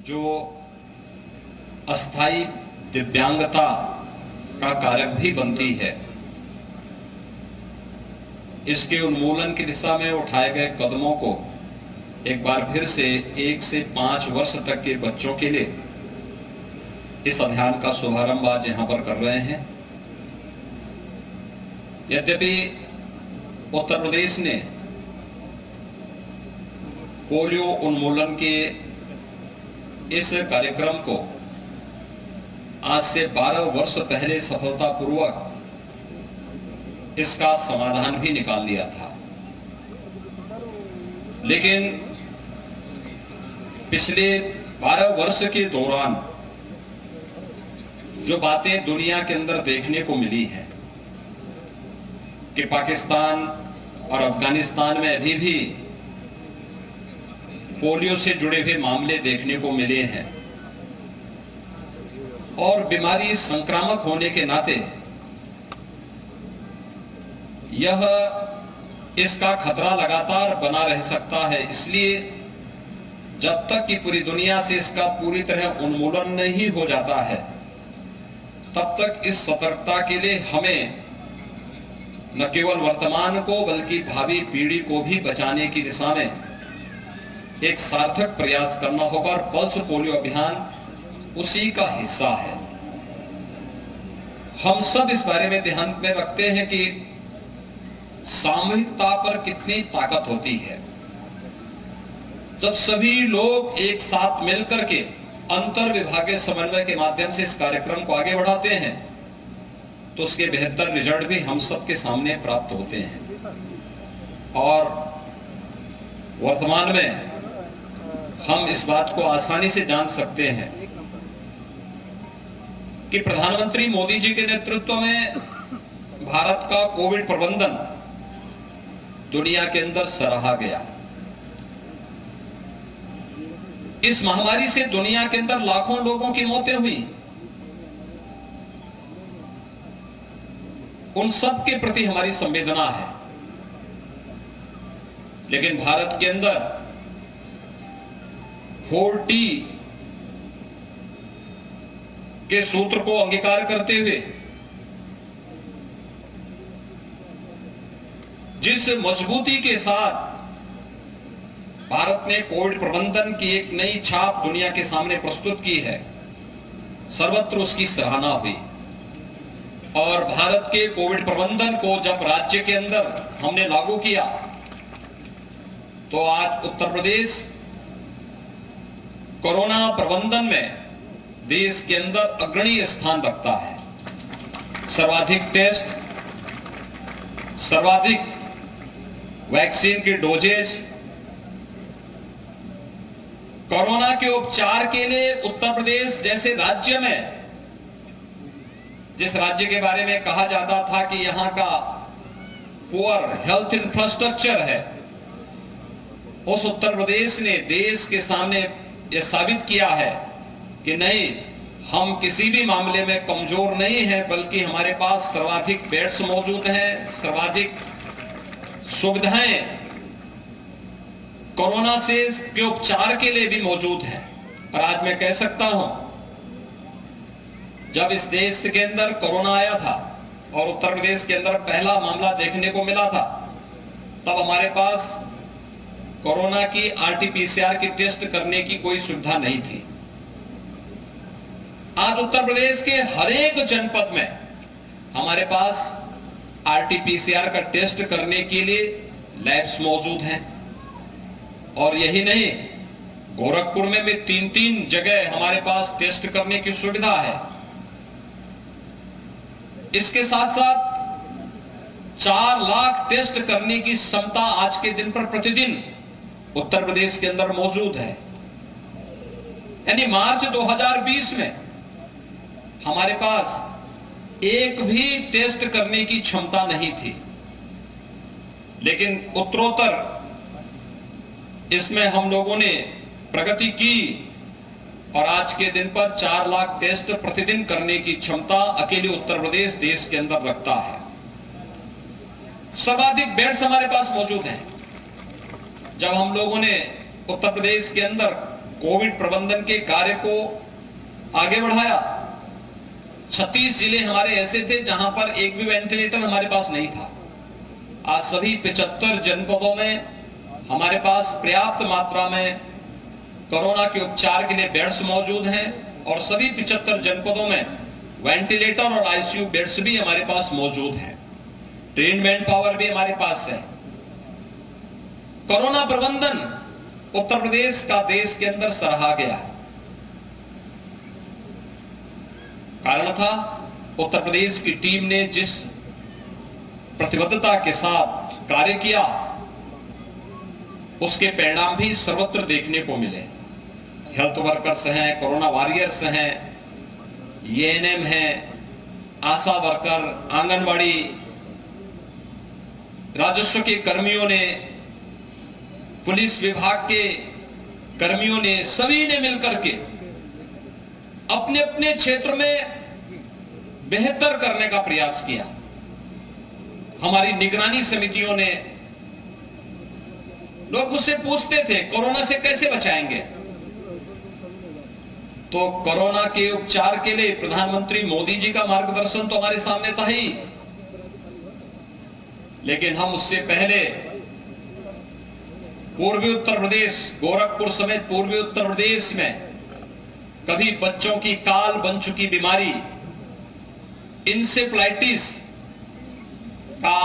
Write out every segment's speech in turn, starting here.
जो अस्थायी दिव्यांगता का कारक भी बनती है, इसके उन्मूलन की दिशा में उठाए गए कदमों को एक बार फिर से 1 से 5 वर्ष तक के बच्चों के लिए इस अभियान का शुभारंभ आज यहां पर कर रहे हैं। यद्यपि उत्तर प्रदेश ने पोलियो उन्मूलन के इस कार्यक्रम को आज से 12 वर्ष पहले सफलतापूर्वक इसका समाधान भी निकाल लिया था, लेकिन पिछले 12 वर्ष के दौरान जो बातें दुनिया के अंदर देखने को मिली है कि पाकिस्तान और अफगानिस्तान में अभी भी पोलियो से जुड़े हुए मामले देखने को मिले हैं और बीमारी संक्रामक होने के नाते यह इसका खतरा लगातार बना रह सकता है। इसलिए जब तक कि पूरी दुनिया से इसका पूरी तरह उन्मूलन नहीं हो जाता है, तब तक इस सतर्कता के लिए हमें न केवल वर्तमान को बल्कि भावी पीढ़ी को भी बचाने की दिशा में एक सार्थक प्रयास करना होगा और पल्स पोलियो अभियान उसी का हिस्सा है। हम सब इस बारे में ध्यान में रखते हैं कि सामूहिकता पर कितनी ताकत होती है। जब सभी लोग एक साथ मिलकर के अंतर विभागीय समन्वय के माध्यम से इस कार्यक्रम को आगे बढ़ाते हैं, तो उसके बेहतर रिजल्ट भी हम सबके सामने प्राप्त होते हैं। और वर्तमान में हम इस बात को आसानी से जान सकते हैं कि प्रधानमंत्री मोदी जी के नेतृत्व में भारत का कोविड प्रबंधन दुनिया के अंदर सराहा गया। इस महामारी से दुनिया के अंदर लाखों लोगों की मौतें हुई। उन सब के प्रति हमारी संवेदना है, लेकिन भारत के अंदर 4T के सूत्र को अंगीकार करते हुए जिस मजबूती के साथ भारत ने कोविड प्रबंधन की एक नई छाप दुनिया के सामने प्रस्तुत की है, सर्वत्र उसकी सराहना हुई। और भारत के कोविड प्रबंधन को जब राज्य के अंदर हमने लागू किया, तो आज उत्तर प्रदेश कोरोना प्रबंधन में देश के अंदर अग्रणी स्थान रखता है। सर्वाधिक टेस्ट, सर्वाधिक वैक्सीन की डोजेज, कोरोना के उपचार के लिए उत्तर प्रदेश जैसे राज्य में, जिस राज्य के बारे में कहा जाता था कि यहां का पुअर हेल्थ इंफ्रास्ट्रक्चर है, उस उत्तर प्रदेश ने देश के सामने यह साबित किया है कि नहीं, हम किसी भी मामले में कमजोर नहीं हैं, बल्कि हमारे पास सर्वाधिक बेड्स मौजूद हैं, सर्वाधिक सुविधाएं कोरोना से के उपचार के लिए भी मौजूद हैं। और आज मैं कह सकता हूं, जब इस देश के अंदर कोरोना आया था और उत्तर प्रदेश के अंदर पहला मामला देखने को मिला था, तब हमारे पास कोरोना की RT-PCR की टेस्ट करने की कोई सुविधा नहीं थी। आज उत्तर प्रदेश के हर एक जनपद में हमारे पास RT-PCR का टेस्ट करने के लिए लैब्स मौजूद हैं। और यही नहीं, गोरखपुर में भी 3-3 जगह हमारे पास टेस्ट करने की सुविधा है। इसके साथ साथ 4 लाख टेस्ट करने की क्षमता आज के दिन पर प्रतिदिन उत्तर प्रदेश के अंदर मौजूद है। यानी मार्च 2020 में हमारे पास एक भी टेस्ट करने की क्षमता नहीं थी, लेकिन उत्तरोत्तर इसमें हम लोगों ने प्रगति की और आज के दिन पर 4 लाख टेस्ट प्रतिदिन करने की क्षमता अकेले उत्तर प्रदेश देश के अंदर रखता है। सर्वाधिक बेड्स हमारे पास मौजूद हैं। जब हम लोगों ने उत्तर प्रदेश के अंदर कोविड प्रबंधन के कार्य को आगे बढ़ाया। 36 जिले हमारे ऐसे थे जहां पर एक भी वेंटिलेटर हमारे पास नहीं था। आज सभी 75 जनपदों में हमारे पास पर्याप्त मात्रा में कोरोना के उपचार के लिए बेड्स मौजूद हैं और सभी 75 जनपदों में वेंटिलेटर और आईसीयू बेड्स भी हमारे पास मौजूद हैं। ट्रेन मैन पावर भी हमारे पास है। कोरोना प्रबंधन उत्तर प्रदेश का देश के अंदर सराहा गया। कारण था उत्तर प्रदेश की टीम ने जिस प्रतिबद्धता के साथ कार्य किया, उसके परिणाम भी सर्वत्र देखने को मिले। हेल्थ वर्कर्स हैं, कोरोना वॉरियर्स हैं, एएनएम हैं, आशा वर्कर, आंगनवाड़ी, राजस्व के कर्मियों ने, पुलिस विभाग के कर्मियों ने, सभी ने मिलकर के अपने अपने क्षेत्र में बेहतर करने का प्रयास किया। हमारी निगरानी समितियों ने, लोग मुझसे पूछते थे कोरोना से कैसे बचाएंगे, तो कोरोना के उपचार के लिए प्रधानमंत्री मोदी जी का मार्गदर्शन तो हमारे सामने था ही, लेकिन हम उससे पहले पूर्वी उत्तर प्रदेश, गोरखपुर समेत पूर्वी उत्तर प्रदेश में कभी बच्चों की काल बन चुकी बीमारी इंसेफ्लाइटिस का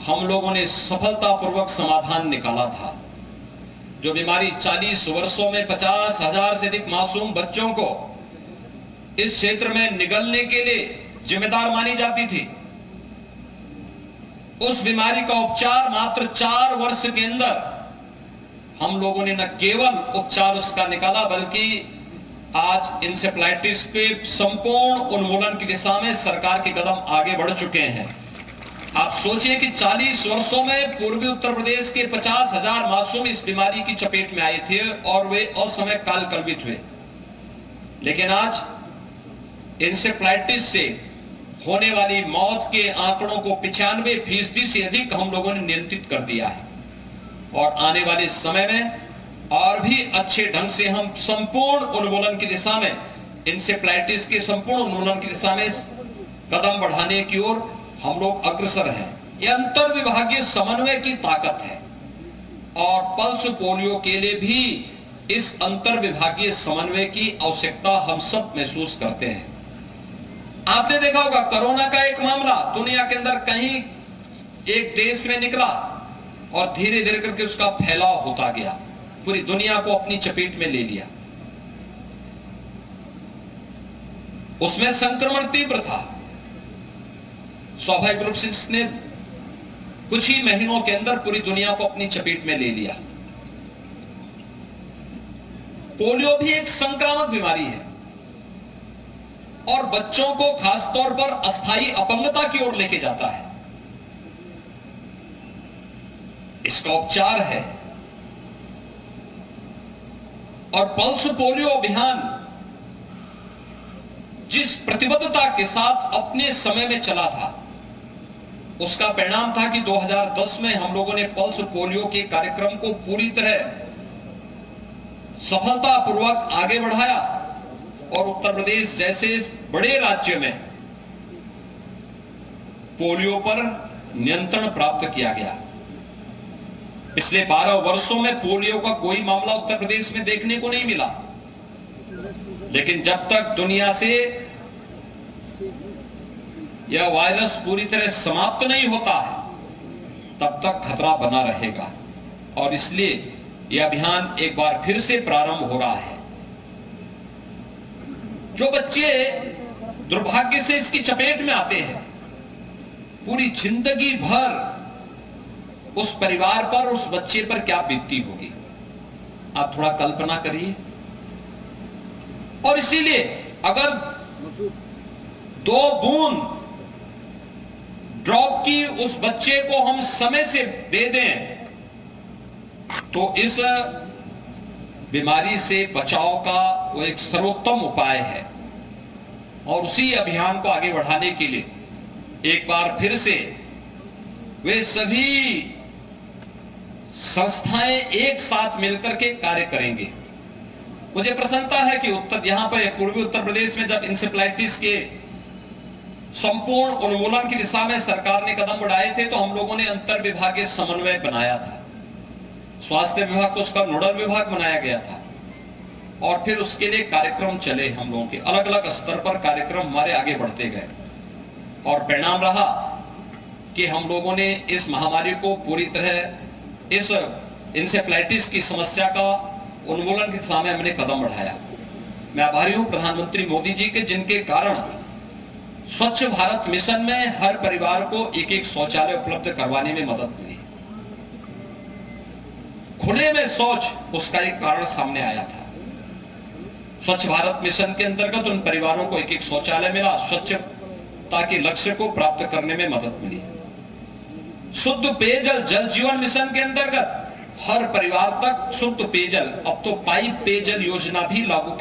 हम लोगों ने सफलतापूर्वक समाधान निकाला था। जो बीमारी 40 वर्षों में 50,000 से अधिक मासूम बच्चों को इस क्षेत्र में निगलने के लिए जिम्मेदार मानी जाती थी, उस बीमारी का उपचार मात्र 4 वर्ष के अंदर हम लोगों ने न केवल उपचार उसका निकाला, बल्कि आज इंसेफ्लाइटिस के संपूर्ण उन्मूलन की दिशा में सरकार के कदम आगे बढ़ चुके हैं। आप सोचिए कि 40 वर्षों में पूर्वी उत्तर प्रदेश के 50,000 मासूम इस बीमारी की चपेट में आए थे और वे असमय काल कल्पित हुए, लेकिन आज इंसेफ्लाइटिस से होने वाली मौत के आंकड़ों को 95% से अधिक हम लोगों ने नियंत्रित कर दिया है और आने वाले समय में और भी अच्छे ढंग से हम संपूर्ण उन्मूलन की दिशा में, इंसेफ्लाइटिस के संपूर्ण उन्मूलन की दिशा में कदम बढ़ाने की ओर हम लोग अग्रसर हैं। यह अंतर विभागीय समन्वय की ताकत है और पल्स पोलियो के लिए भी इस अंतर विभागीय समन्वय की आवश्यकता हम सब महसूस करते हैं। आपने देखा होगा कोरोना का एक मामला दुनिया के अंदर कहीं एक देश में निकला और धीरे धीरे करके उसका फैलाव होता गया, पूरी दुनिया को अपनी चपेट में ले लिया। उसमें संक्रमण तीव्र था, स्वाभाविक रूप से इसने कुछ ही महीनों के अंदर पूरी दुनिया को अपनी चपेट में ले लिया। पोलियो भी एक संक्रामक बीमारी है और बच्चों को खासतौर पर अस्थायी अपंगता की ओर लेके जाता है। इसका उपचार है और पल्स पोलियो अभियान जिस प्रतिबद्धता के साथ अपने समय में चला था, उसका परिणाम था कि 2010 में हम लोगों ने पल्स पोलियो के कार्यक्रम को पूरी तरह सफलतापूर्वक आगे बढ़ाया और उत्तर प्रदेश जैसे बड़े राज्य में पोलियो पर नियंत्रण प्राप्त किया गया। पिछले 12 वर्षों में पोलियो का कोई मामला उत्तर प्रदेश में देखने को नहीं मिला, लेकिन जब तक दुनिया से यह वायरस पूरी तरह समाप्त नहीं होता है, तब तक खतरा बना रहेगा और इसलिए यह अभियान एक बार फिर से प्रारंभ हो रहा है। जो बच्चे दुर्भाग्य से इसकी चपेट में आते हैं, पूरी जिंदगी भर उस परिवार पर, उस बच्चे पर क्या बीतती होगी, आप थोड़ा कल्पना करिए। और इसीलिए अगर 2 बूंद ड्रॉप की उस बच्चे को हम समय से दे दें तो इस बीमारी से बचाव का वो एक सर्वोत्तम उपाय है। और उसी अभियान को आगे बढ़ाने के लिए एक बार फिर से वे सभी संस्थाएं एक साथ मिलकर के कार्य करेंगे। मुझे प्रसन्नता है कि यहां पर पूर्वी उत्तर प्रदेश में जब इंसेफ्लाइटिस के संपूर्ण उन्मूलन की दिशा में सरकार ने कदम बढ़ाए थे तो हम लोगों ने अंतर विभागीय समन्वय बनाया था। स्वास्थ्य विभाग को उसका नोडल विभाग बनाया गया था और फिर उसके लिए कार्यक्रम चले। हम लोगों के अलग अलग स्तर पर कार्यक्रम हमारे आगे बढ़ते गए और परिणाम रहा कि हम लोगों ने इस महामारी को पूरी तरह इस इंसेफ्लाइटिस की समस्या का उन्मूलन की दिशा में हमने कदम बढ़ाया। मैं आभारी हूं प्रधानमंत्री मोदी जी के, जिनके कारण स्वच्छ भारत मिशन में हर परिवार को एक एक शौचालय उपलब्ध करवाने में मदद मिली। खुले में शौच उसका एक कारण सामने आया था। स्वच्छ भारत मिशन के अंतर्गत उन परिवारों को एक एक शौचालय मिला, स्वच्छता के लक्ष्य को प्राप्त करने में मदद मिली। शुद्ध पेयजल जल जीवन मिशन के अंतर्गत हर परिवार तक शुद्ध पेयजल, अब तो पाइप पेयजल योजना भी लागू